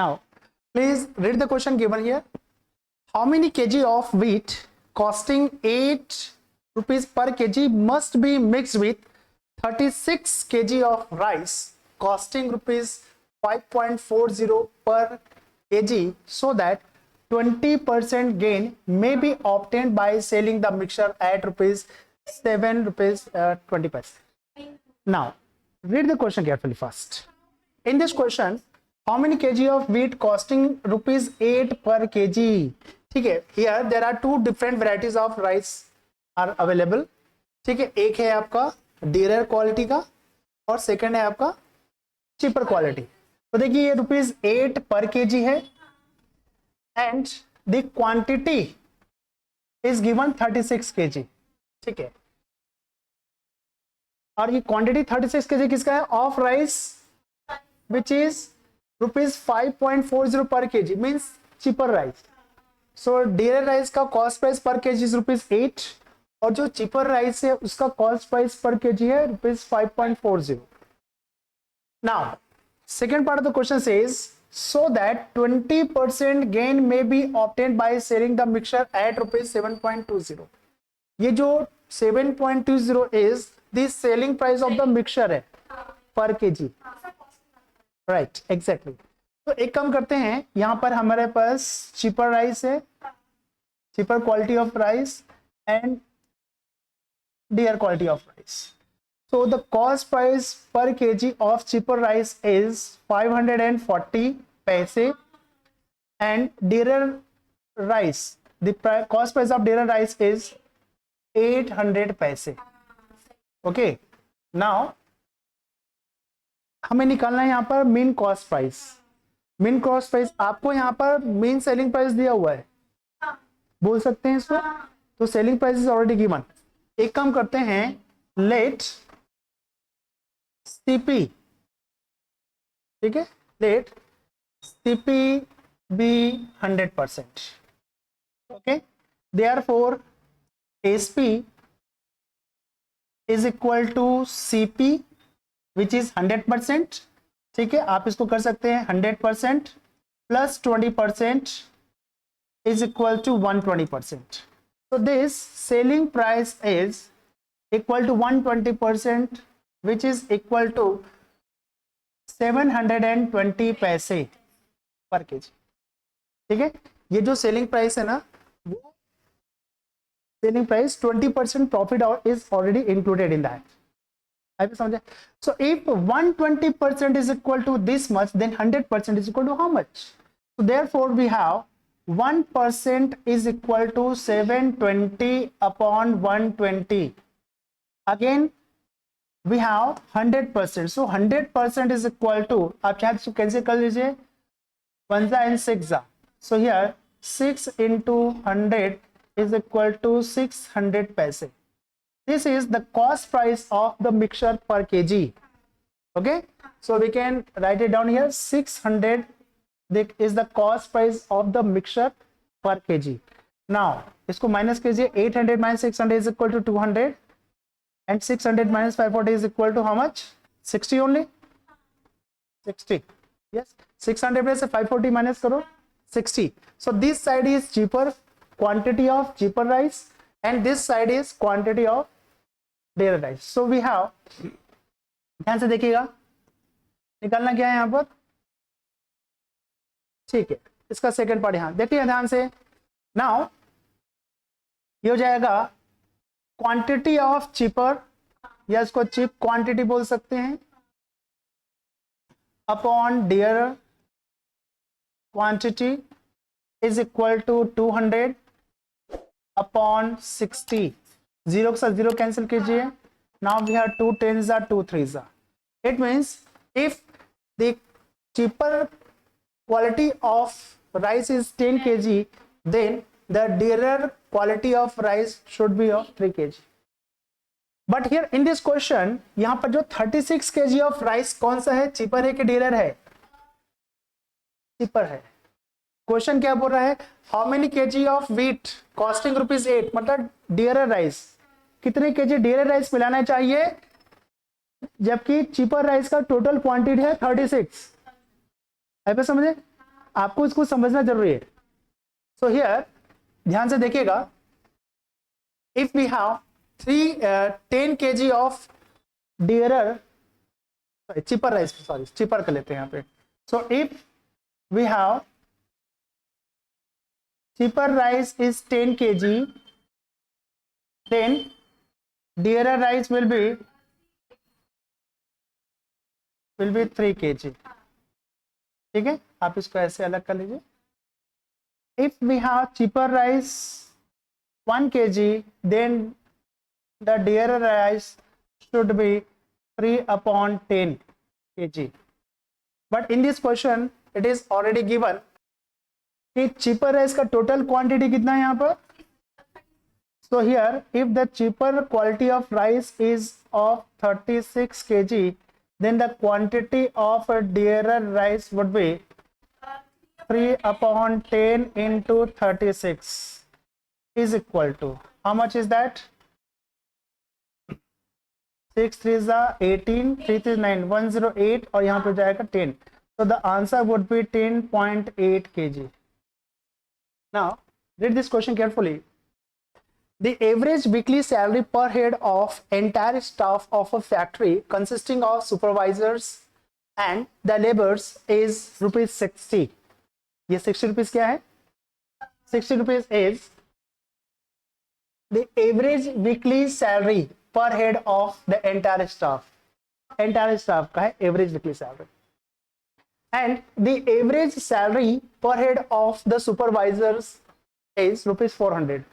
Now, please read the question given here. How many kg of wheat costing 8 rupees per kg must be mixed with 36 kg of rice costing rupees 5.40 per kg so that 20% gain may be obtained by selling the mixture at rupees 7 rupees 20 paise. Now, read the question carefully first. In this question, how many kg of wheat costing rupees 8 per kg? ठीक है, here there are two different varieties of rice are available. ठीक है, एक है आपका dearer quality का और second है आपका cheaper क्वालिटी. तो देखिए ये रुपीज 8 पर kg है and the quantity is given 36 kg. ठीक है, और ये क्वांटिटी 36 kg किसका है? Of rice which is rupees 5.40 per kg, means cheaper rice. So dear rice का cost price per kg is rupees 8 और जो चीपर राइस है उसका कॉस्ट प्राइस पर kg है rupees 5.40. Now second part of the question says so that 20% gain may be obtained by selling the mixture at rupees 7.20. ये जो 7.20 is the selling price of the mixture है per kg. Right, exactly. तो एक काम करते हैं, यहाँ पर हमारे पास cheaper राइस है, cheaper quality of rice and dear quality of rice. So the cost price per kg of cheaper rice is 540 paise and dearer rice, the cost price of dearer rice is 800 paise. Okay, now हमें निकालना है यहाँ पर mean cost price. Mean cost price आपको यहाँ पर mean selling price दिया हुआ है, बोल सकते हैं इसको. तो selling price is already given. एक काम करते हैं, लेट CP, ठीक है, late CP be 100%. okay, therefore SP is equal to CP which is 100%. ठीक है, आप इसको कर सकते हैं 100% plus 20% is equal to 120%. so this selling price is equal to 120% which is equal to 720 पैसे पर kg. ठीक है, ये जो सेलिंग प्राइस है ना, वो selling price 20% profit is already included in that. आप समझे? So if 120% is equal to this much, then 100% is equal to how much? So therefore we have 1% is equal to 720 upon 120. Again we have 100%. so 100% is equal to, आप चाहे तो cancel कर लीजिए, 1 and 6. so here 6 into 100 is equal to 600 paise. this is the cost price of the mixture per kg. okay, so we can write it down here. 600 is the cost price of the mixture per kg. now इसको minus कीजिए, 800 minus 600 is equal to 200 and 600 minus 540 is equal to how much? 60 only. 60. yes, 600 में से 540 minus करो, 60. so this side is cheaper quantity of cheaper rice and this side is quantity of dearer rice. so we have, ध्यान से देखिएगा, निकालना क्या है यहाँ पर. ठीक है, इसका सेकंड पार्ट यहाँ देखिए ध्यान से. नाउ ये हो जाएगा क्वांटिटी ऑफ चीपर, या इसको चीप क्वांटिटी बोल सकते हैं, upon dear quantity is equal to 200 upon 60. Zero के साथ जीरो कैंसिल कीजिए. Now we have 2 10s are 2 3s are. It means if the cheaper quality of rice is 10 kg, then the dearer quality of rice should be of 3 kg. but here in this question, यहाँ पर जो 36 kg of rice कौन सा है, cheaper है कि dearer है? Cheaper है. क्वेश्चन क्या बोल रहा है? How many kg of wheat costing rupees 8, मतलब dearer rice, कितने kg dearer rice मिलाना चाहिए, जबकि चीपर राइस का टोटल क्वांटिटी है 36. आप समझे? आपको इसको समझना जरूरी है। सो हियर ध्यान से देखिएगा, if we have 10 kg of dearer cheaper rice, sorry cheaper कर लेते हैं यहाँ पे। So if we have cheaper rice is 10 kg, then dearer rice will be 3 kg। ठीक है, आप इसको ऐसे अलग कर लीजिए। If we have cheaper rice 1 kg, then the dearer rice should be 3/10 kg। But in this question it is already given कि cheaper rice का total quantity कितना है यहाँ पर। So here if the cheaper quality of rice is of 36 kg, then the quantity of a dearer rice would be 3/10 into 36 is equal to how much is that? 6 3 18, 3 3 9, 108 और यहाँ पे जाएगा 10। So the answer would be 10.8 kg। Now read this question carefully. The average weekly salary per head of entire staff of a factory consisting of supervisors and the laborers is ₹60। ये 60 rupees क्या है? 60 rupees is the average weekly salary per head of the entire staff। entire staff का है average weekly salary, and the average salary per head of the supervisors is ₹400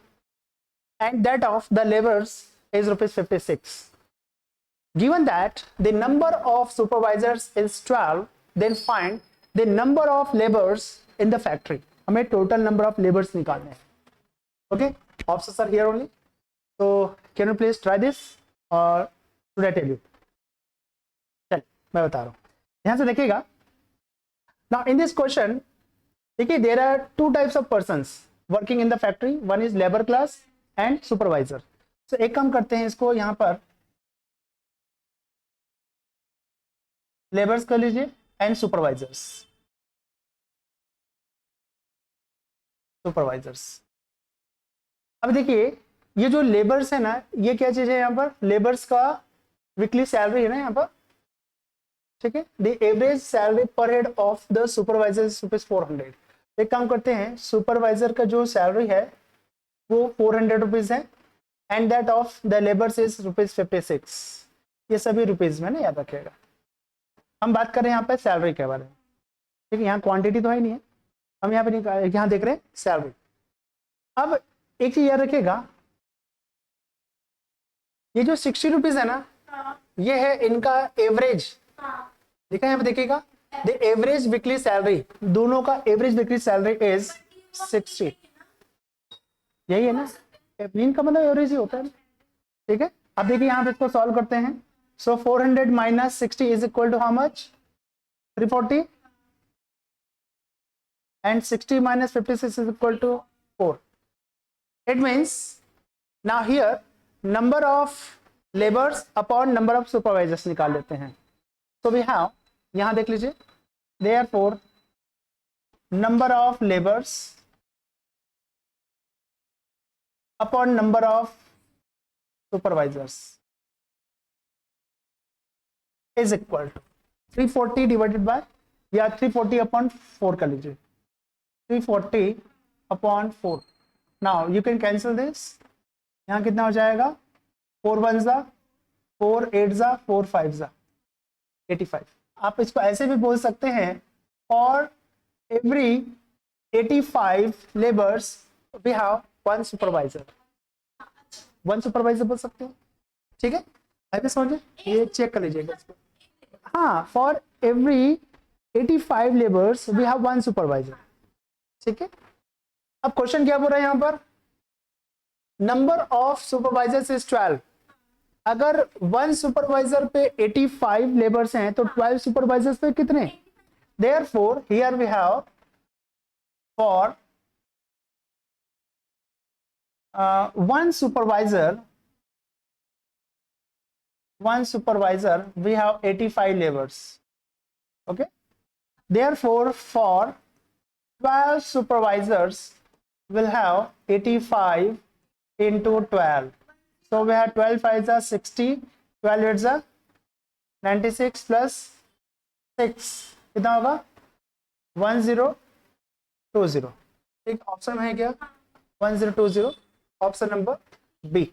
and that of the laborers is ₹56। Given that the number of supervisors is 12, then find the number of laborers in the factory। हमें total number of laborers निकालने हैं। Okay, options are here only, so can you please try this or should I tell you? चल मैं बता रहा हूँ, ध्यान से देखिएगा। Now in this question देखिए there are two types of persons working in the factory, one is labor class and supervisor। so एक काम करते हैं, इसको यहाँ पर लेबर्स कर लीजिए एंड सुपरवाइजर्स। अब देखिए ये जो लेबर्स है ना, ये क्या चीज है यहाँ पर, लेबर्स का वीकली सैलरी है ना यहाँ पर। ठीक है, द एवरेज सैलरी पर head of the supervisor is ₹400। एक काम करते हैं, सुपरवाइजर का जो सैलरी है वो ₹400 है and that of the labours is ₹56। ये सभी रुपीज में ना याद रखिएगा। हम बात कर रहे हैं यहाँ पे सैलरी के बारे में। ठीक है, यहाँ क्वांटिटी तो है नहीं है, हम यहाँ पे यहाँ देख रहे हैं सैलरी। अब एक चीज याद रखिएगा, ये जो 60 रुपीज है ना, ये है इनका एवरेज। देखा यहाँ पे देखिएगा, द एवरेज वीकली सैलरी, दोनों का एवरेज वीकली सैलरी इज 60। यही है ना, मीन का मतलब एवरेज ही होता है। ठीक है, अब देखिए यहाँ पे इसको सॉल्व करते हैं। So 400 - 60 is equal to how much? 340 and 60 - 56 is equal to 4। It means now here number of laborers upon number of supervisors निकाल लेते हैं। So we have, यहाँ देख लीजिए, therefore number of laborers upon number of supervisors is equal to 340 divided by, या 340 upon 4 कर लीजिए, 340 upon 4। Now you can cancel this। यहाँ कितना हो जाएगा? 4 1 जा, 4 8 जा, 4 5 जा, 85। आप इसको ऐसे भी बोल सकते हैं, और every 85 laborers we have one supervisor। One supervisor बोल सकते हैं। ठीक है, अभी समझे, ये चेक कर लीजिएगा इसको। हाँ, for every 85 labours we have one supervisor. ठीक है, अब क्वेश्चन क्या बोल रहा है यहाँ पर, नंबर ऑफ सुपरवाइजर्स इज 12। अगर वन सुपरवाइजर पे 85 लेबर्स हैं तो 12 सुपरवाइजर्स पे कितने? Therefore here we have for one supervisor we have 85 laborers। okay, therefore for 12 supervisors will have 85 into 12. So we have 12 5s are 60, 12 8s are 96 plus 6 कितना होगा 1020. ठीक, option है क्या 1020, ऑप्शन नंबर बी.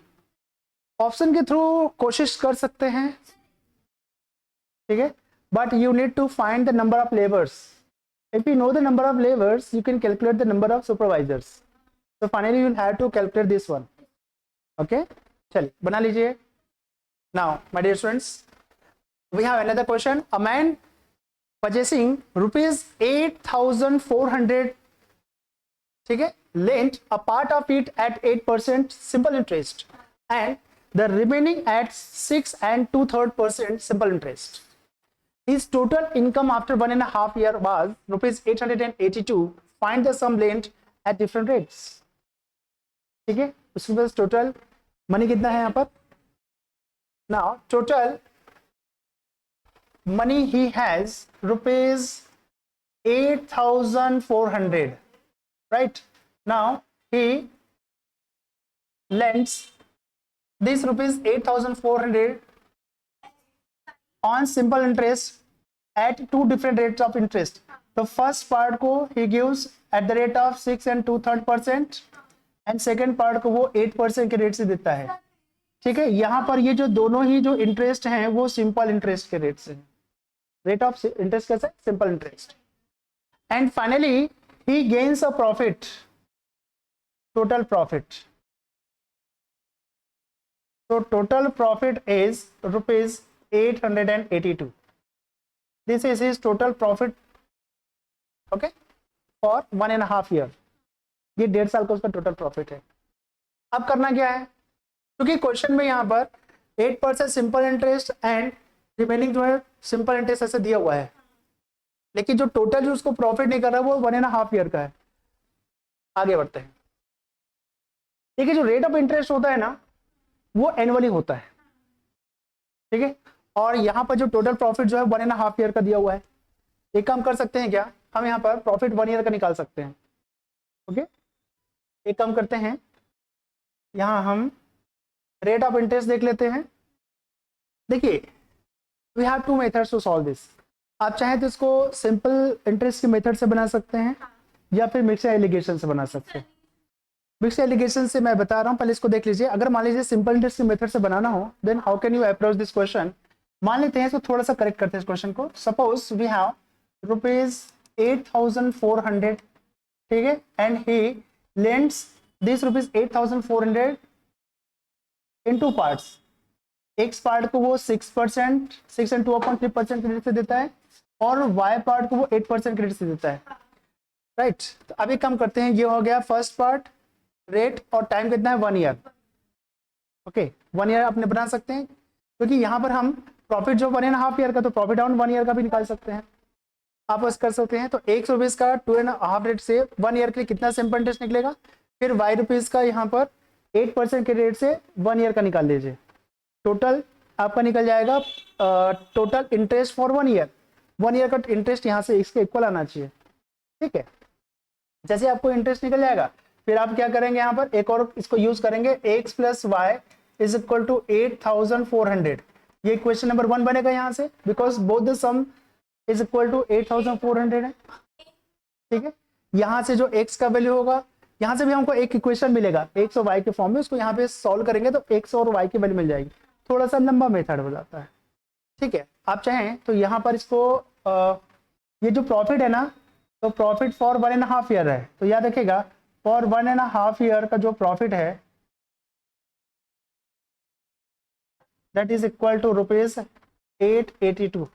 ऑप्शन के through कोशिश कर सकते हैं, ठीक है, but you need to find the number of labours. If you know the number of laborers, you can calculate the number of supervisors. So finally you will have to calculate this one. Okay, चलिए बना लीजिए. Now my dear students, we have another question. A man purchasing rupees 8,400, ठीक है, lent a part of it at 8% simple interest and the remaining at 6 and 2/3% simple interest. His total income after 1.5 years was rupees 882. Find the sum lent at different rates. ठीक है, उसके पास total money कितना है यहाँ पर. Now total money he has rupees 8,400. Right now he lends this rupees 8,400 on simple interest at two different rates of interest. The first part को he gives at the rate of 6 and 2/3% and second part को वो 8% के rate से देता है. ठीक है, यहाँ पर ये जो दोनों ही जो इंटरेस्ट हैं वो सिंपल इंटरेस्ट के रेट से, रेट ऑफ इंटरेस्ट कैसे, simple interest. And finally he gains a profit, total profit. So total profit is rupees 882. This is his total profit, okay, for 1.5 year. ये 1.5 साल का उसका टोटल प्रॉफिट है. अब करना क्या है, क्योंकि क्वेश्चन में यहाँ पर 8% सिंपल इंटरेस्ट एंड रिमेनिंग जो है सिंपल इंटरेस्ट ऐसे दिया हुआ है, लेकिन जो टोटल जो उसको प्रॉफिट नहीं कर रहा है वो 1.5 ईयर का है. आगे बढ़ते हैं. देखिए जो रेट ऑफ इंटरेस्ट होता है ना वो एनुअली होता है, ठीक है, और यहाँ पर जो टोटल प्रॉफिट जो है 1.5 ईयर का दिया हुआ है. एक काम कर सकते हैं क्या, हम यहाँ पर प्रॉफिट 1 ईयर का निकाल सकते हैं. ओके, एक काम करते हैं, यहाँ हम रेट ऑफ इंटरेस्ट देख लेते हैं. देखिए we have two methods to solve this. आप चाहें तो इसको सिंपल इंटरेस्ट के मेथड से बना सकते हैं या फिर मिक्स्ड एलिगेशन से बना सकते हैं. मिक्स्ड एलिगेशन से मैं बता रहा हूँ, पहले इसको देख लीजिए. अगर मान लीजिए सिंपल इंटरेस्ट के मेथड से बनाना हो then how can you approach this question. मान लेते हैं इसको थोड़ा सा करेक्ट करते हैं इस क्वेश्चन को. सपोज वी हैव रुपीज 8,400, ठीक है, and he lends this rupees 8,400 in two parts. एक पार्ट को वो 6%, 6 and 2/3% क्रेडिट से देता है और वाई पार्ट को वो 8% क्रेडिट से देता है. राइट, तो अभी कम करते हैं. ये हो गया फर्स्ट पार्ट. रेट और टाइम कितना है 1 ईयर. ओके, 1 ईयर अपने बना सकते हैं, क्योंकि यहाँ पर हम प्रॉफिट जो 1.5 ईयर का, तो प्रॉफिट ऑन 1 ईयर का भी निकाल सकते हैं. आप बस कर सकते हैं. तो 100 रुपीज़ का 2.5 रेट से 1 ईयर के लिए कितना सिंपल इंटरेस्ट निकलेगा. फिर वाई रुपीज़ का यहाँ पर 8% के रेट से 1 ईयर का निकाल लीजिए. टोटल आपका निकल जाएगा total interest for 1 year. 1 year का इंटरेस्ट यहाँ से इसके इक्वल आना चाहिए. ठीक है, जैसे आपको इंटरेस्ट निकल जाएगा फिर आप क्या करेंगे, यहाँ पर एक और इसको यूज करेंगे. x + y is equal to 8,400. ये इक्वेशन नंबर 1 बनेगा यहाँ से, because both the sum is equal to 8,400 है. ठीक है, यहाँ से जो x का वैल्यू होगा, यहाँ से भी हमको एक इक्वेशन मिलेगा x और y के फॉर्म में. उसको यहाँ पे सॉल्व करेंगे तो x और y की वैल्यू मिल जाएगी. थोड़ा सा लंबा मेथड हो जाता है. ठीक है, आप चाहें तो यहाँ पर इसको ये जो प्रॉफिट है ना, तो प्रॉफिट फॉर 1.5 ईयर है. तो याद रखिएगा फॉर 1.5 ईयर का जो प्रॉफिट है that is equal to rupees 882.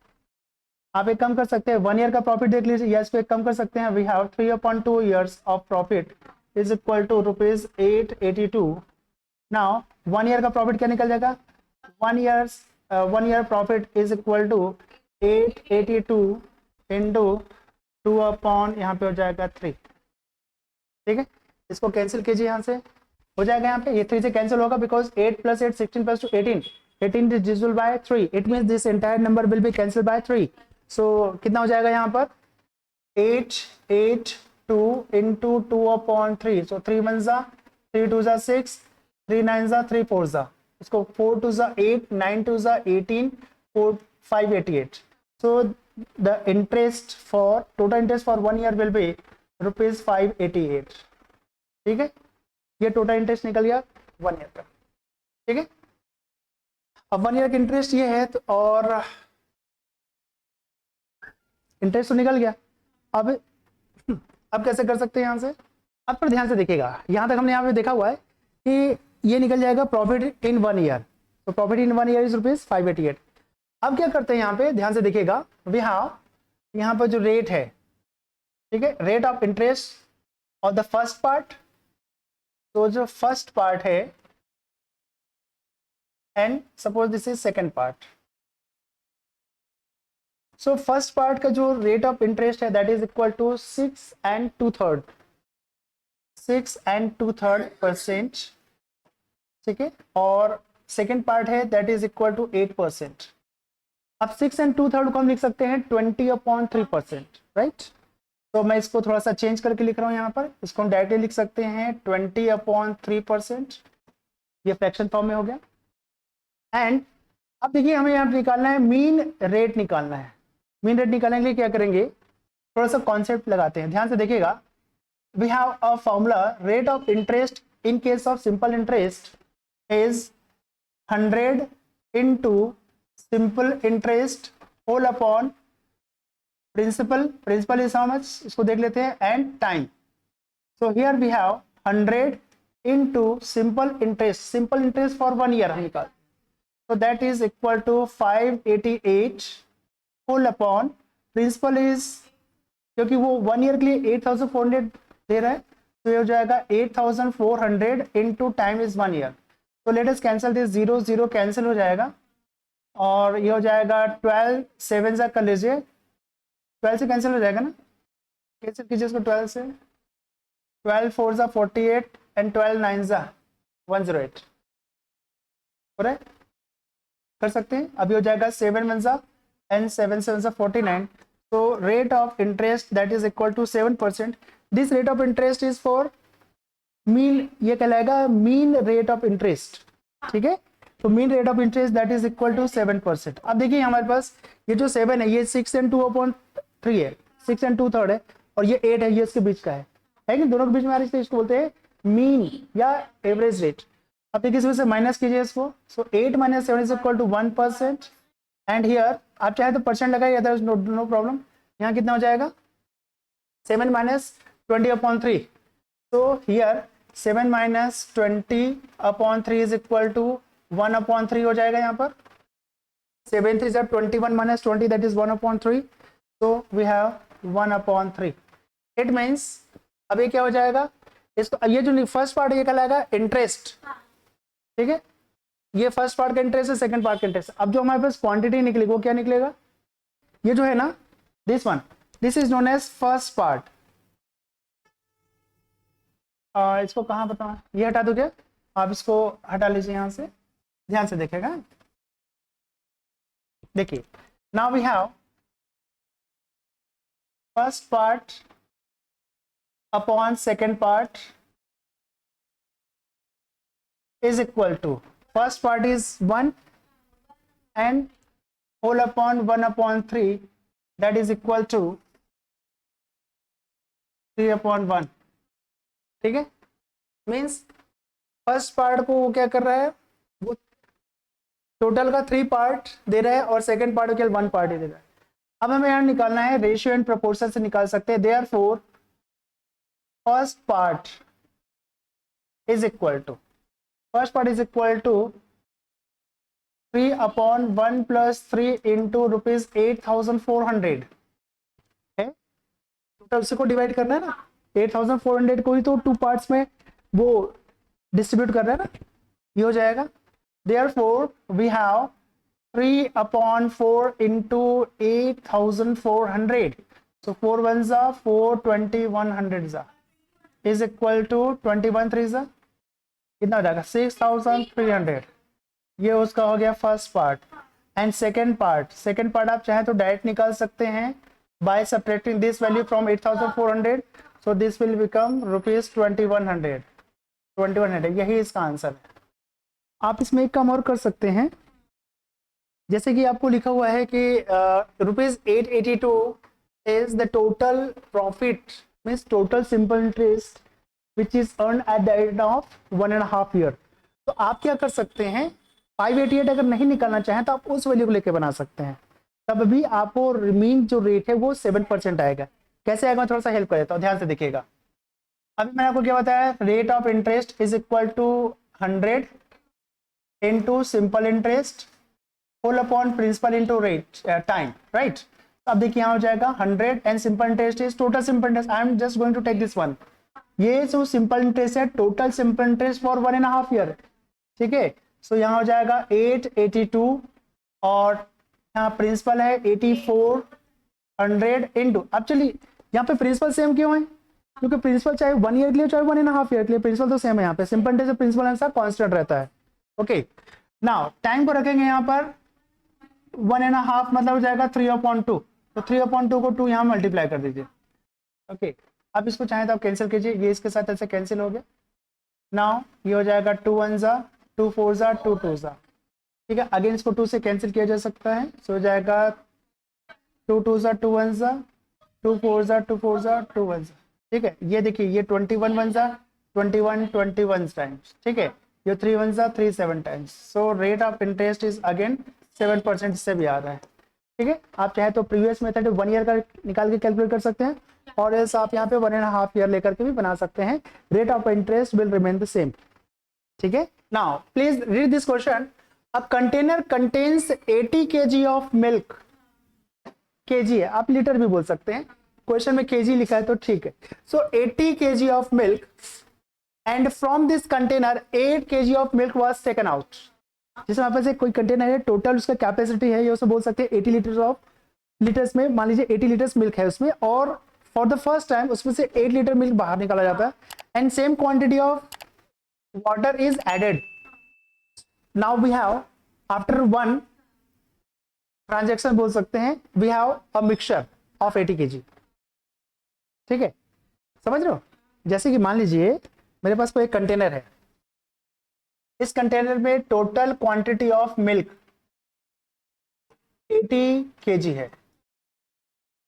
आप एक कम कर सकते हैं, 1 ईयर का प्रॉफिट देख लीजिए. यस, पे एक कम कर सकते हैं. We have 3/2 years of profit is equal to rupees 882. Now 1 year का प्रॉफिट क्या निकल जाएगा, 1 year profit is equal to 882 into 2/, यहाँ पे हो जाएगा 3. ठीक है, इसको कैंसिल कीजिए, यहाँ से हो जाएगा. यहाँ पे ये 3 से कैंसिल होगा because 8 + 8 16 + 2 18. 18 is divisible by 3. It means this entire number will be cancelled by 3. So कितना हो जाएगा यहाँ पर 882 2 into 2/3, so 3 1 जा, 3 2 जा 6, 3 9 जा, 3 4 जा, इसको 4 2 जा 8, 9 2 जा 18, 4 5 88. So the interest for total interest for 1 year will be rupees 588. ठीक है, ये टोटल इंटरेस्ट निकल गया 1 ईयर का. ठीक है, अब 1 ईयर का इंटरेस्ट ये है तो, और इंटरेस्ट तो निकल गया. अब कैसे कर सकते हैं यहां से? अब पर ध्यान से देखिएगा, यहां तक हमने यहाँ पे देखा हुआ है कि ये निकल जाएगा प्रॉफिट इन 1 ईयर. तो profit in 1 year is rupees 588. अब क्या करते हैं यहाँ पे, ध्यान से देखिएगा, वी हैव यहाँ पर जो रेट है, ठीक है, रेट ऑफ इंटरेस्ट और द फर्स्ट पार्ट. तो जो फर्स्ट पार्ट है and suppose this is second part. So first part का जो रेट ऑफ इंटरेस्ट है दैट इज इक्वल टू 6 2/3%. ठीक है, और सेकेंड पार्ट है दैट इज इक्वल टू 8%. अब 6 2/3 को हम लिख सकते हैं 20/3%, राइट. तो मैं इसको थोड़ा सा चेंज करके लिख रहा हूं यहाँ पर, इसको हम डायरेक्टली लिख सकते हैं 20/3%. ये फ्रैक्शन फॉर्म में हो गया. एंड अब देखिए हमें यहाँ निकालना है मीन रेट निकालना है. मीन रेट निकालने के लिए क्या करेंगे, थोड़ा सा कॉन्सेप्ट लगाते हैं. ध्यान से देखिएगा, we have a formula, rate of interest in case of simple interest is 100 into simple interest whole upon principal. Principal is how much, इसको देख लेते हैं, and time. So here we have 100 into simple interest. Simple interest for 1 year हम निकाल, so that is equal to 588 whole upon principal is, क्योंकि वो 1 year के लिए 8400 दे रहा है, तो ये हो जाएगा 8400 into time is 1 year. तो let us cancel this, 0 0 cancel हो जाएगा और ये हो जाएगा 12 7 से कर लीजिए, 12 से कैंसिल हो जाएगा ना, कैंसिल कीजिए इसको 12 से, 12 4 जा 48 एंड 12 9 जा 108. करेक्ट कर सकते हैं. अभी हो जाएगा 7 1 जा एंड 7 7 जा 49. तो rate of interest that is equal to 7%. This rate of interest is for mean, ये कहलाएगा मीन रेट ऑफ इंटरेस्ट. ठीक है, तो mean rate of interest that is equal to 7%. अब देखिए हमारे पास ये जो 7 है ये 6 and 2/3 है, 6 and 2/3 है, और ये 8 है, ये इसके बीच का है कि दोनों के बीच में आ रही है, इसको बोलते हैं मीन या एवरेज रेट. अब देखिए इसमें से माइनस कीजिए इसको, so 8 - 7 is equal to 1%. And here आप चाहे तो परसेंट लगाइए, अदरवाइज नो प्रॉब्लम. यहाँ कितना हो जाएगा, 7 - 20/3. So here 7 - 20/3 is equal to 1/3 हो जाएगा. यहाँ पर 7 3 is 21 - 20 that is 1/3. So we have 1/3. It means अब ये क्या हो जाएगा, इसको ये जो फर्स्ट पार्ट ये कहलाएगा इंटरेस्ट. ठीक है, ये फर्स्ट पार्ट का इंटरेस्ट है, सेकंड पार्ट का इंटरेस्ट. अब जो हमारे पास क्वांटिटी निकलेगी वो क्या निकलेगा, ये जो है ना this one, this is known as first part. इसको कहाँ बताऊं, ये हटा दो क्या, आप इसको हटा लीजिए यहाँ से. ध्यान से देखेगा, देखिए now we have first part upon second part is equal to, first part is 1 and whole upon 1/3 that is equal to 3/1. ठीक है, मीन्स फर्स्ट पार्ट को वो क्या कर रहा है, वो टोटल का 3 पार्ट दे रहा है और सेकंड पार्ट को केवल 1 पार्ट ही दे रहा है. अब हमें यहाँ निकालना है, रेशियो एंड प्रोपोर्शन से निकाल सकते हैं. Therefore first part is equal to 3/1 + 3 into rupees 8400 है. टोटल से को डिवाइड करना है ना, 8400 को ही तो 2 पार्ट्स में वो डिस्ट्रीब्यूट कर रहा है ना, ये हो जाएगा. Therefore we have 3/4 into 8400. So 4 1s are 4, 2100s are is equal to 21 3s are कितना हो जाएगा 6300. ये उसका हो गया first part. And second part आप चाहें तो डायरेक्ट निकाल सकते हैं by subtracting this value from 8400. So this will become ₹2100, 2100, यही इसका आंसर है। आप इसमें एक काम और कर सकते हैं, जैसे कि आपको लिखा हुआ है कि ₹882 is the total profit, means total simple interest which is earned at the end of 1.5 year। तो आप क्या कर सकते हैं, 588 अगर नहीं निकालना चाहें तो आप उस वैल्यू को लेके बना सकते हैं, तब भी आपको रिमीन जो रेट है वो 7% आएगा। कैसे आएगा, थोड़ा सा हेल्प कर देता हूँ, ध्यान से देखिएगा। अभी मैंने आपको क्या बताया, rate of interest is equal to 100 into simple interest whole upon principal into rate time, right. अब देखिए यहाँ हो जाएगा 100 and simple interest is total simple interest. I am just going to take this one, ये जो simple interest है total simple interest for 1.5 year, ठीक है। सो यहाँ हो जाएगा 882 और यहाँ प्रिंसिपल है 8400 इंटू, अब चलिए यहाँ पे प्रिंसिपल सेम क्यों है, क्योंकि प्रिंसिपल चाहे 1 ईयर के लिए चाहे 1.5 ईयर के लिए प्रिंसिपल तो सेम है। यहाँ पे simple interest principal answer constant रहता है। ओके, नाउ टाइम को रखेंगे यहाँ पर 1.5, मतलब हो जाएगा 3/2, तो 3/2 को 2 यहाँ मल्टीप्लाई कर दीजिए। ओके, अब इसको चाहे तो आप कैंसिल कीजिए, ये इसके साथ ऐसे कैंसिल हो गया। नाउ ये हो जाएगा 2 1 जा 2 4 जा 2 2 जा, ठीक है। अगेन इसको 2 से कैंसिल किया जा सकता है, सो हो जाएगा 2 2 जा 2 1 जा 2 4 जा 2 4 जा 2 1 जा, ठीक है। ये देखिए ये 21 1 जा 21 टाइम्स, ठीक है। ये 3 1 जा 3 7 times. So rate of interest is again 7% से भी आ रहा है, ठीक है। आप चाहे तो प्रीवियस मेथड 1 ईयर का निकाल के कैलकुलेट कर सकते हैं, और एल्स आप यहाँ पे 1.5 ईयर लेकर के भी बना सकते हैं। Rate of interest will remain the same, ठीक है। Now please read this question. A container contains 80 kg of milk, kg है, आप लीटर भी बोल सकते हैं, क्वेश्चन में kg लिखा है तो ठीक है। सो 80 kg of milk and from this container 8 kg of milk was taken out. जैसे हमारे पास एक कोई कंटेनर है, टोटल उसका कैपेसिटी है, ये उसमें बोल सकते हैं 80 लीटर्स में, मान लीजिए 80 लीटर्स मिल्क है उसमें, और फॉर द फर्स्ट टाइम उसमें से 8 लीटर मिल्क बाहर निकाला जाता है, and same quantity of water is added. Now we have after 1 transaction बोल सकते हैं, we have a mixture of 80 kg, ठीक है, समझ रहे हो। जैसे कि मान लीजिए मेरे पास कोई कंटेनर है, इस कंटेनर में total quantity of milk 80 kg है,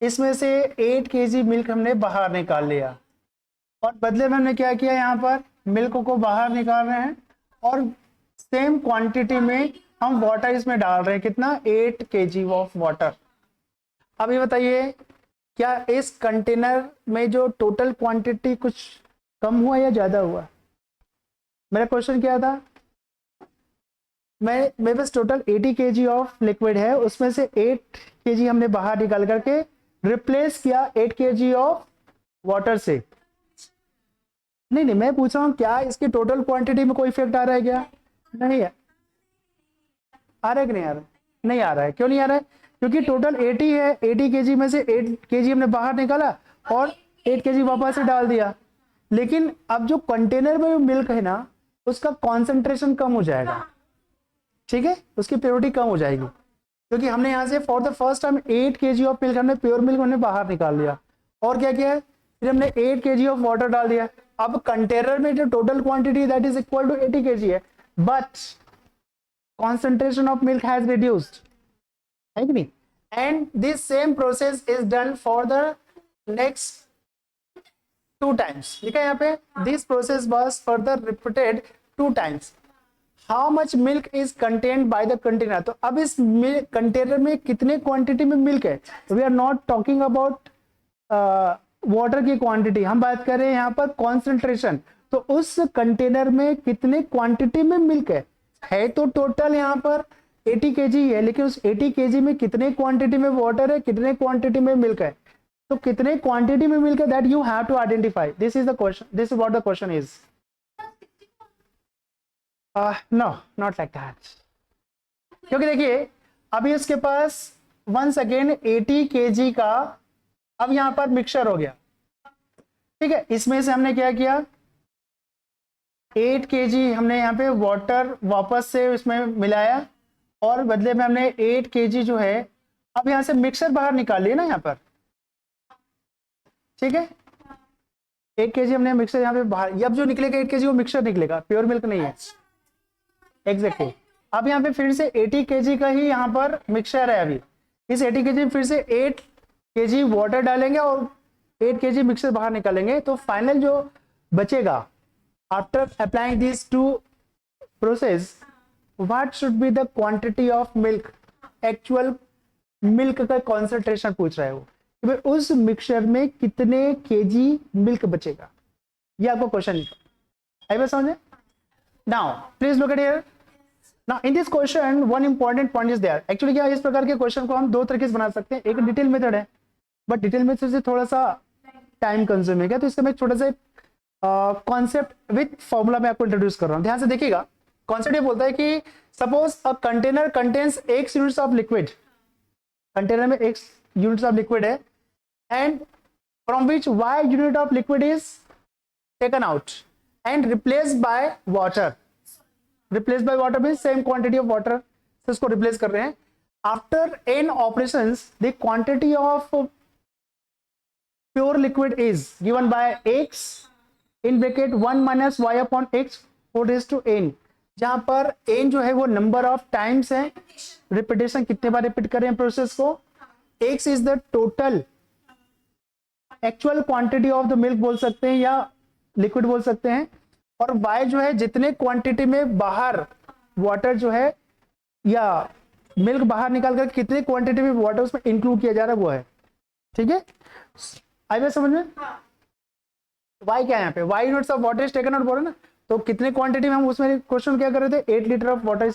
इसमें से 8 kg मिल्क हमने बाहर निकाल लिया, और बदले में हमने क्या किया, यहाँ पर मिल्क को बाहर निकाल रहे हैं और सेम क्वांटिटी में हम वाटर इसमें डाल रहे हैं, कितना, 8 kg ऑफ वाटर। अब ये बताइए क्या इस कंटेनर में जो टोटल क्वांटिटी कुछ कम हुआ या ज्यादा हुआ। मेरा क्वेश्चन क्या था, मेरे पास टोटल 80 kg ऑफ लिक्विड है, उसमें से 8 kg हमने बाहर निकाल करके रिप्लेस किया 8 kg ऑफ वाटर से। नहीं, मैं पूछ रहा हूँ क्या इसकी टोटल क्वांटिटी में कोई इफेक्ट आ रहा है क्या, नहीं है, आ रहा है कि नहीं आ रहा है, नहीं आ रहा है। क्यों नहीं आ रहा है, क्योंकि टोटल 80 है, 80 kg में से 8 kg हमने बाहर निकाला और 8 kg वापस से डाल दिया, लेकिन अब जो कंटेनर में मिल्क है ना उसका कॉन्सेंट्रेशन कम हो जाएगा, ठीक है, उसकी प्योरिटी कम हो जाएगी, क्योंकि हमने यहाँ से for the first time 8 kg of milk, हमने प्योर मिल्क हमने बाहर निकाल लिया, और क्या किया है, फिर हमने 8 kg ऑफ वाटर डाल दिया। अब कंटेनर में जो total quantity that is equal to 80 kg है, but concentration of milk has reduced, है कि नहीं, and this same process is done for the next 2 times। लिखा है यहाँ पे, this process was further repeated 2 times। how much milk is contained by the container, तो अब इस कंटेनर में कितने क्वांटिटी में मिल्क है, we are not talking about water की क्वांटिटी, हम बात कर रहे हैं यहाँ पर कॉन्सेंट्रेशन। तो उस कंटेनर में कितने क्वांटिटी में मिल्क है तो टोटल यहाँ पर 80 kg है, लेकिन उस 80 kg में कितने क्वांटिटी में वाटर है, कितने क्वांटिटी में मिल्क है, तो कितने क्वांटिटी में मिल्क है that you have to identify. This is the question, this is what the question is. No, not like that, क्योंकि देखिए अभी इसके पास वंस अगेन 80 kg का अब यहाँ पर मिक्सचर हो गया, ठीक है। इसमें से हमने क्या किया, 8 kg हमने यहाँ पे वाटर वापस से इसमें मिलाया, और बदले में हमने 8 kg जो है अब यहाँ से मिक्सचर बाहर निकाल लिया ना यहाँ पर, ठीक है। 1 kg हमने मिक्सचर यहाँ पे बाहर, अब जो निकलेगा 8 kg वो मिक्सचर निकलेगा, प्योर मिल्क नहीं है। एग्जैक्टली। अब यहाँ पे फिर से 80 kg का ही यहाँ पर मिक्सचर है। अभी इस 80 kg में फिर से 8 kg वाटर डालेंगे और 8 kg मिक्सचर बाहर निकालेंगे, तो फाइनल जो बचेगा after applying this two process, what should be the quantity of milk, actual milk का कॉन्सेंट्रेशन पूछ रहा है वो, कि भाई उस मिक्सचर में कितने केजी मिल्क बचेगा, ये आपको क्वेश्चन निकला। आई बात समझे? Now please look at here. Now in this question one important point is there. Actually क्या, इस प्रकार के क्वेश्चन को हम दो तरीके से बना सकते हैं। एक डिटेल मेथड है, बट डिटेल मेथड से थोड़ा सा टाइम कंज्यूमिंग है, तो इसका मैं छोटा सा कॉन्सेप्ट विथ फॉर्मूला में आपको इंट्रोड्यूस कर रहा हूं। ध्यान से देखिएगा। कॉन्सेप्ट ये बोलता है कि suppose a container contains x units of liquid, container में x यूनिट्स ऑफ लिक्विड है, and from which y unit of liquid is taken out and replaced by water. Replace by water mean same quantity of water से इसको replace कर रहे हैं। After n operations the quantity of pure liquid is given by x in bracket 1 minus y upon x 4n, जहां पर n जो है वो नंबर ऑफ टाइम्स है, रिपीटेशन कितने बार रिपीट कर रहे हैं प्रोसेस को, x is the total actual quantity of the milk बोल सकते हैं या लिक्विड बोल सकते हैं, और y जो है जितने क्वांटिटी में बाहर वाटर जो है या मिल्क बाहर निकाल कर कितने क्वांटिटी में वाटर उसमें इंक्लूड किया जा रहा है वो है। ठीक है, आई बात समझ में? y क्या है यहाँ पे, y units of water is taken out बोल रहे ना, तो कितने क्वांटिटी में हम उसमें क्वेश्चन क्या कर रहे थे, 8 लीटर ऑफ वाटर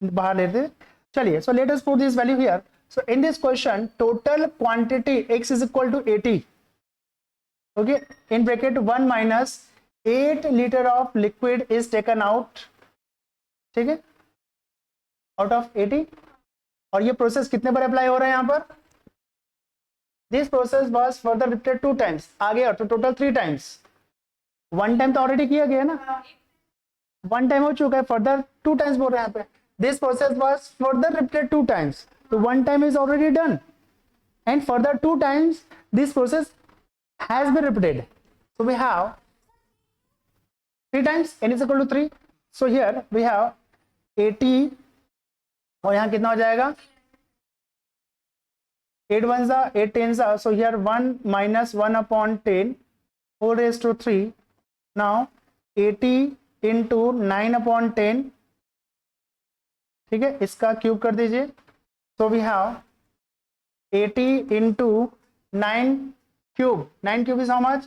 बाहर लेते थे। चलिए, so let us put this value here. So in this question total quantity x is equal to 80, okay, in bracket 1 minus 8 litre of liquid is taken out, ठीक है, आउट ऑफ 80। और ये process कितने बार apply हो रहा है यहाँ पर, this process was further repeated 2 times, आ गया तो टोटल 3 टाइम्स। 1 टाइम तो ऑलरेडी किया गया ना, 1 टाइम हो चुका है, फर्दर 2 टाइम्स बोल रहे हैं यहाँ पे। This process was further repeated 2 times, तो 1 time is already done and further 2 times this process has been repeated. So we have 3 times n is equal to 3. So here we have 80 और यहाँ कितना हो जाएगा, 8 1 जा 8 10 जा, so here 1 minus 1 upon 10 whole raised to 3. Now 80 into 9 upon 10, ठीक है, इसका क्यूब कर दीजिए। So we have 80 into 9 cube, 9 cube is how much,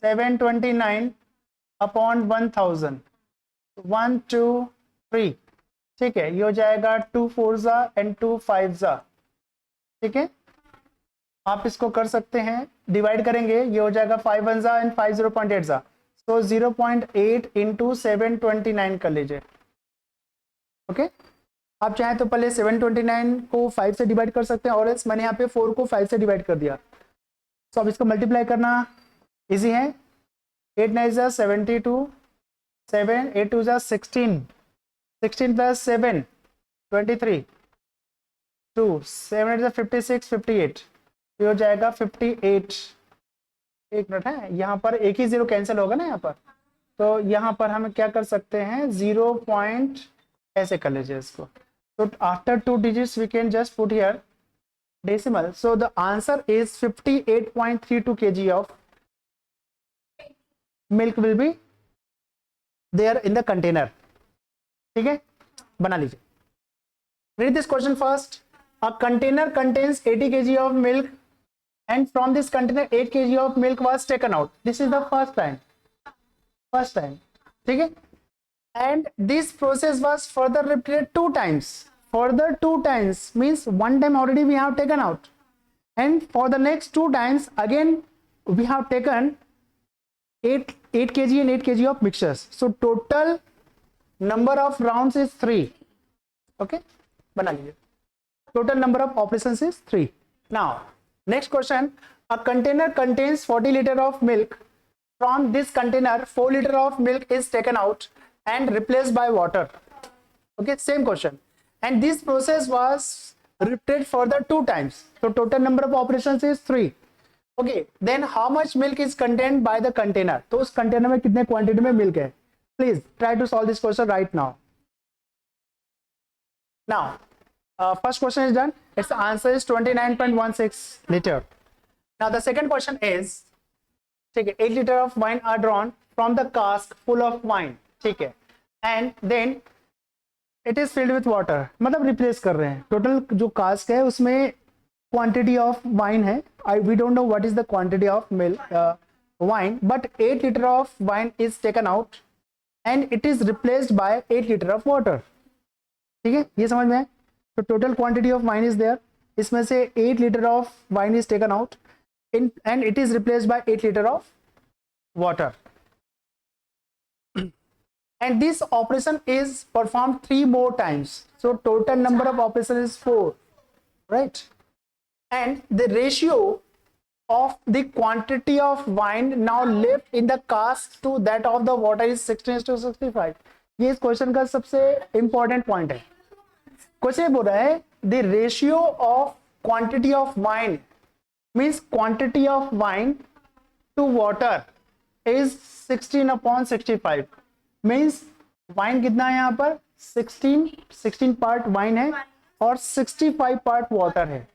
729 upon 1000, 1 2 3, ठीक है, ये हो जाएगा 2 4 जा एंड 2 5 जा, ठीक है। आप इसको कर सकते हैं, डिवाइड करेंगे, ये हो जाएगा 5 1 जा एंड 5 0.8 जा, तो 0.8 इंटू 729 कर लीजिए, ओके। आप चाहे तो पहले 729 को 5 से डिवाइड कर सकते हैं, और एल्स मैंने यहाँ पे 4 को 5 से डिवाइड कर दिया। तो अब इसको मल्टीप्लाई करना इजी है, 8 9 जा 72, 7 8 2 जा 16, 16 प्लस 7 23, 2 7 8 जा 56 58, ये हो जाएगा 58। एक मिनट है, यहाँ पर एक ही जीरो कैंसिल होगा ना यहाँ पर, तो यहाँ पर हम क्या कर सकते हैं, 0 पॉइंट ऐसे कर लीजिए इसको, तो after 2 digits we can just put here decimal. So the answer is 58.32 kg of milk will be there in the container. ठीक है, बना लीजिए। Read this question first. A container contains 80 kg of milk and from this container 8 kg of milk was taken out. This is the first time. ठीक है, and this process was further repeated 2 times. Further 2 times means 1 time already we have taken out, and for the next 2 times again we have taken 8 kg and 8 kg of mixtures. So total number of rounds is 3. Okay, बना लीजिए, total number of operations is 3. Now next question, a container contains 40 liter of milk. From this container 4 liter of milk is taken out and replaced by water. Okay, same question. And this process was repeated further 2 times, so total number of operations is 3. Okay, then how much milk is content by the container, तो उस container में कितने quantity में milk है. Please try to solve this question right now. Now first question is done. Its answer is 29.16 liter. Now the second question is, ठीक है, 8 liter of wine are drawn from the cask full of wine, ठीक है, and then it is filled with water, मतलब replace कर रहे हैं. Total जो cask है उसमें क्वांटिटी ऑफ वाइन है. We don't know what is the quantity of milk wine, but 8 liter of wine is taken out and it is replaced by 8 liter of water. ठीक है, ये समझ में है. तो total quantity of wine is there, इसमें से 8 liter of wine is taken out and it is replaced by 8 liter of water, and this operation is performed 3 more times, so total number of operation is 4, right? And the ratio of the quantity of wine now left in the cask to that of the water is 16:65. ये इस question का सबसे important point है. Question बोल रहा है the ratio of quantity of wine means quantity of wine to water is 16/65. means wine कितना है यहाँ पर 16 पार्ट वाइन है और 65 पार्ट वाटर है.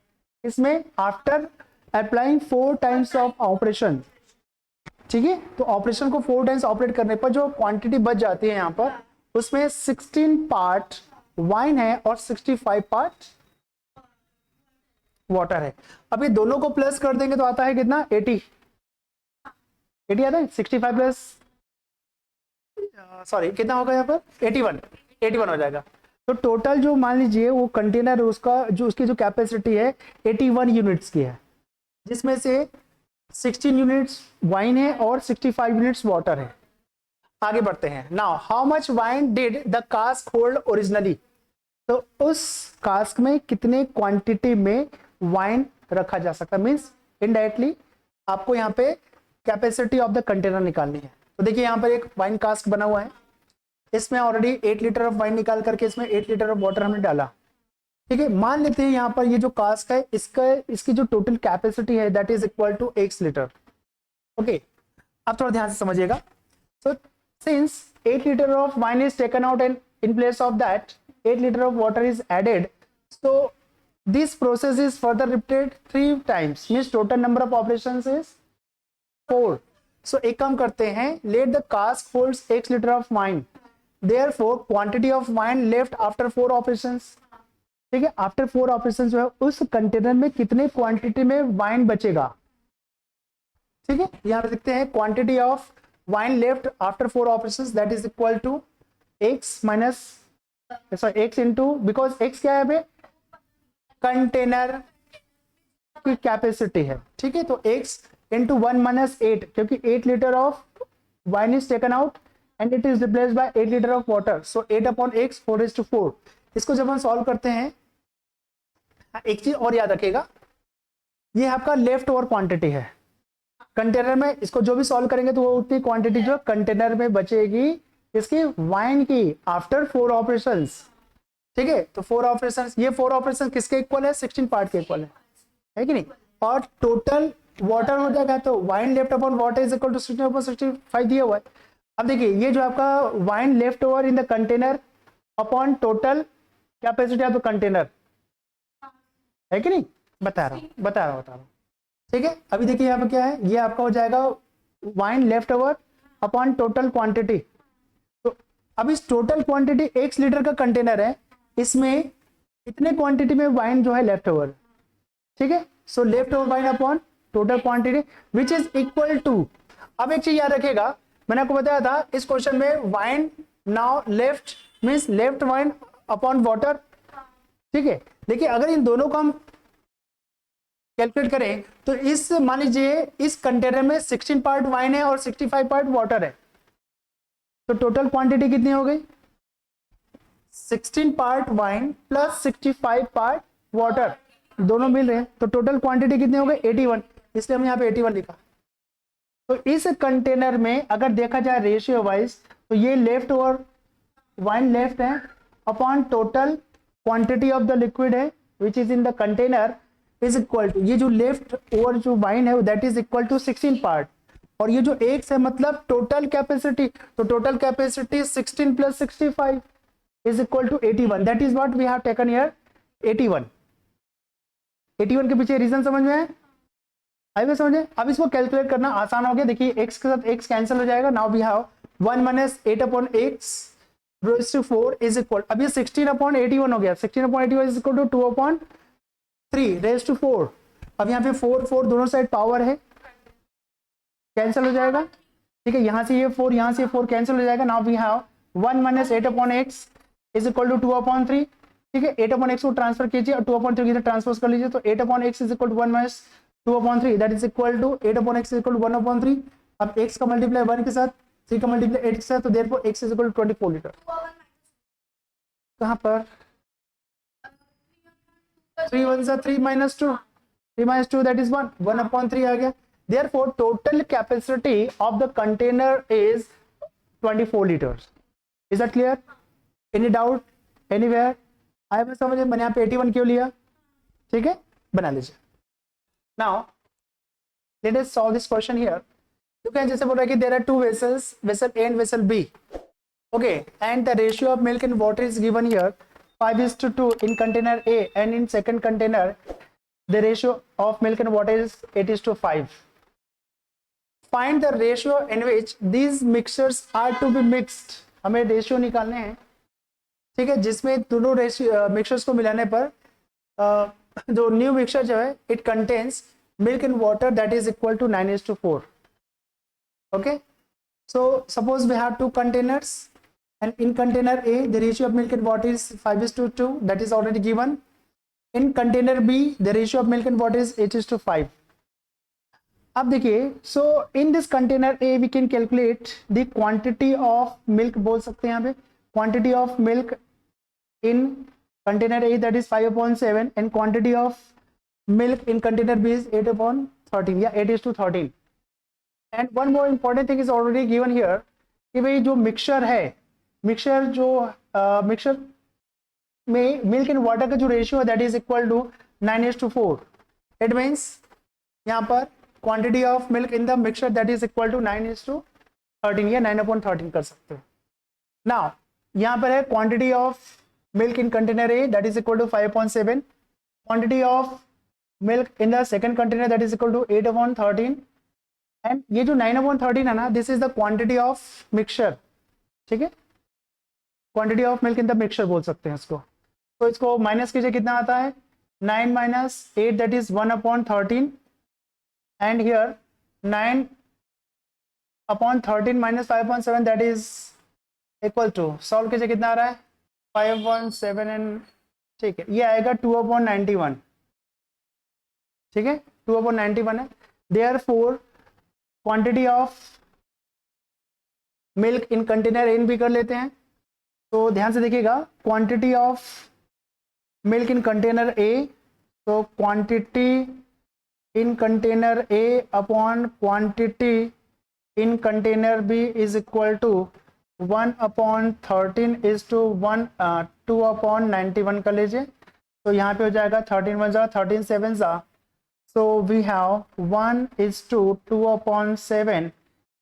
इसमें after applying 4 times of operation, ठीक है, तो ऑपरेशन को 4 टाइम्स ऑपरेट करने पर जो क्वांटिटी बच जाती है यहाँ पर, उसमें 16 पार्ट वाइन है और 65 पार्ट वाटर है. अभी दोनों को प्लस कर देंगे तो आता है कितना 80 आता है. 65 प्लस सॉरी कितना होगा यहाँ पर 81 हो जाएगा. तो टोटल जो मान लीजिए वो कंटेनर उसका जो उसकी जो कैपेसिटी है 81 यूनिट्स की है, जिसमें से 16 यूनिट्स वाइन है और 65 यूनिट्स वाटर है. आगे बढ़ते हैं. Now how much wine did the cask hold originally, तो उस कास्क में कितने क्वांटिटी में वाइन रखा जा सकता है. मीन्स इनडायरेक्टली आपको यहाँ पे कैपेसिटी ऑफ द कंटेनर निकालनी है. तो देखिए यहाँ पर एक वाइन कास्क बना हुआ है, इसमें ऑलरेडी 8 liter ऑफ वाइन निकाल करके इसमें 8 liter ऑफ वाटर हमने डाला. ठीक है, मान लेते हैं यहाँ पर ये जो कास्क है इसकी जो टोटल कैपेसिटी है that is equal to x liter. Okay, अब थोड़ा ध्यान से समझिएगा. So since 8 liter of wine is taken out and in place of that 8 liter of water is added, so this process is further repeated 3 times, means total number of operations is 4. so एक काम करते हैं, let the cask holds x liter of wine, therefore quantity of wine left after 4 operations. ठीक है, after 4 operation जो है उस container में कितने क्वांटिटी में वाइन बचेगा. ठीक है, यहाँ पे देखते हैं quantity of wine left after 4 operations that is equal to x minus x into, because x क्या है कंटेनर की कैपेसिटी है. ठीक है, तो x इंटू 1 माइनस 8, क्योंकि 8 liter of wine is taken out and it is replaced by 8 liter of water, so 8/x 4:4. इसको जब हम सॉल्व करते हैं, एक चीज और याद रखिएगा, ये आपका लेफ्ट ओवर क्वांटिटी है कंटेनर में. इसको जो भी सॉल्व करेंगे तो वो उतनी क्वांटिटी जो कंटेनर में बचेगी इसकी वाइन की आफ्टर 4 ऑपरेशंस. ठीक है, तो 4 ऑपरेशंस, ये 4 ऑपरेशन किसके इक्वल है 16 पार्ट के इक्वल है कि नहीं. और टोटल वाटर हो जाएगा, तो wine left upon water is equal to 16/65 दिया हुआ है. अब देखिए ये जो आपका wine left over in the container upon total capacity of the container है कि नहीं, बता रहा हूँ. ठीक है, अभी देखिए यहाँ पे क्या है, ये आपका हो जाएगा wine left over upon total quantity. तो अब इस टोटल क्वांटिटी x liter का कंटेनर है, इसमें इतने क्वांटिटी में वाइन जो है लेफ्ट ओवर. ठीक है, सो left over wine upon total quantity which is equal to. अब एक चीज याद रखेगा, मैंने आपको बताया था इस क्वेश्चन में wine now left means left wine upon water. ठीक है, देखिए अगर इन दोनों को हम कैलकुलेट करें तो इस मान लीजिए इस कंटेनर में 16 पार्ट वाइन है और 65 पार्ट वाटर है, तो टोटल क्वांटिटी कितनी हो गई 16 part wine plus 65 part water, दोनों मिल रहे हैं, तो टोटल क्वांटिटी कितनी हो गई 81, इसलिए हम यहाँ पे 81 लिखा. तो इस कंटेनर में अगर देखा जाए रेशियो वाइज तो ये लेफ्ट ओवर वाइन लेफ्ट है upon total quantity of the liquid है which is in the container is equal to, ये जो लेफ्ट ओवर जो वाइन है that is equal to 16 part, और ये जो एक्स है मतलब टोटल कैपेसिटी, तो total capacity 16 plus 65 is equal to 81, that is what we have taken here 81। 81 के पीछे रीजन समझ में है, आई में समझे। अब इसको कैलकुलेट करना आसान हो गया, देखिए x के साथ x कैंसिल हो जाएगा, now we have 1 minus 8 upon x raise to 4 is equal, अब ये 16 अपॉन 81 हो गया, 16 upon 81 is equal to 2 upon 3 raise to 4। अब यहाँ पे 4 4 दोनों साइड पावर है, कैंसिल हो जाएगा, ठीक है, यहाँ से ये 4 यहाँ से 4 कैंसिल हो जाएगा, now we have 1 minus 8 upon x is equal to 2 upon 3, ठीक है, 8 अपॉन x को ट्रांसफर कीजिए और 2 अपॉन 3 की ट्रांसफर कर लीजिए, तो 8 upon x is equal to 1 minus 2 upon 3 that is equal to 8 upon x is equal to 1 upon 3। अब x का मल्टीप्लाई 1 के साथ, 3 का मल्टीप्लाई 8 के साथ, तो therefore x is equal to 24 litre. कहाँ पर 3 1 जा 3 minus 2, 3 minus 2 that is 1, 1 upon 3 आ गया, therefore total capacity of the container is 24 litres. Is that clear? Any doubt anywhere? आया मैं समझे, मैंने यहाँ पे 81 क्यों लिया, ठीक है, बना लीजिए। Now let us solve this question here. You can जैसे बोल रहा है कि there are two vessels, vessel A and vessel B, okay, and the ratio of milk and water is given here 5:2 in container A, and in second container the ratio of milk and water is 8:5. Find the ratio in which these mixtures are to be mixed. हमें ratio निकालने हैं, ठीक है, जिसमें दोनों ratio mixtures को मिलाने पर जो न्यू मिक्सचर जो है it contains milk and water that is equal to 9:4। Okay, so suppose we have 2 containers and in container A the ratio of milk and water is 5:2 that is already given. In container B the ratio of milk and water is 8:5. अब देखिए, so in this container A we can calculate the quantity of milk, बोल सकते हैं यहाँ पे quantity of milk in container A that is 5/7 and quantity of milk in container B is 8/13 या 8:13। and one more important thing is already given here कि भाई जो mixture है, मिक्सचर जो मिक्सचर में मिल्क एंड वाटर का जो ratio है that is equal to 9:4। It means यहाँ पर quantity of milk in the mixture that is equal to 9:13 या 9/13 कर सकते हो। नाउ यहाँ पर है quantity of milk in container A that is equal to 5/7, quantity of milk in the second container that is equal to 8/13, and ये जो 9/13 है ना, this is the quantity of mixture, ठीक है, quantity of milk in the mixture बोल सकते हैं इसको। तो इसको माइनस कीजिए, कितना आता है 9 minus 8 that is 1/13, and here 9/13 minus 5/7 that is equal to, solve कीजिए, कितना आ रहा है 5/7 एंड, ठीक है, ये आएगा 2/91, ठीक है, 2/91 है। Therefore quantity of milk in container इन भी कर लेते हैं, तो ध्यान से देखिएगा, quantity of milk in container A, तो quantity in container A upon quantity in container B is equal to 1/13 is to 2/91 कर लीजिए, तो यहाँ पे हो जाएगा 13 1 जा 13 7 जा, सो वी हैव 1:2/7,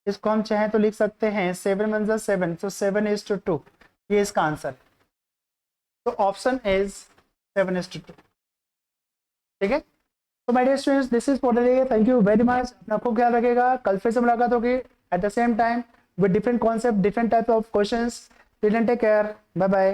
इसको हम चाहें तो लिख सकते हैं 7 1 जा 7, so 7:2, ये इसका आंसर, तो ऑप्शन इज 7:2, ठीक है। तो my dear students, this is for the day, thank you very much, अपना खूब ख्याल रखिएगा, कल फिर से मुलाकात होगी at the same time with different concept, different type of questions. Till then, take care. Bye bye.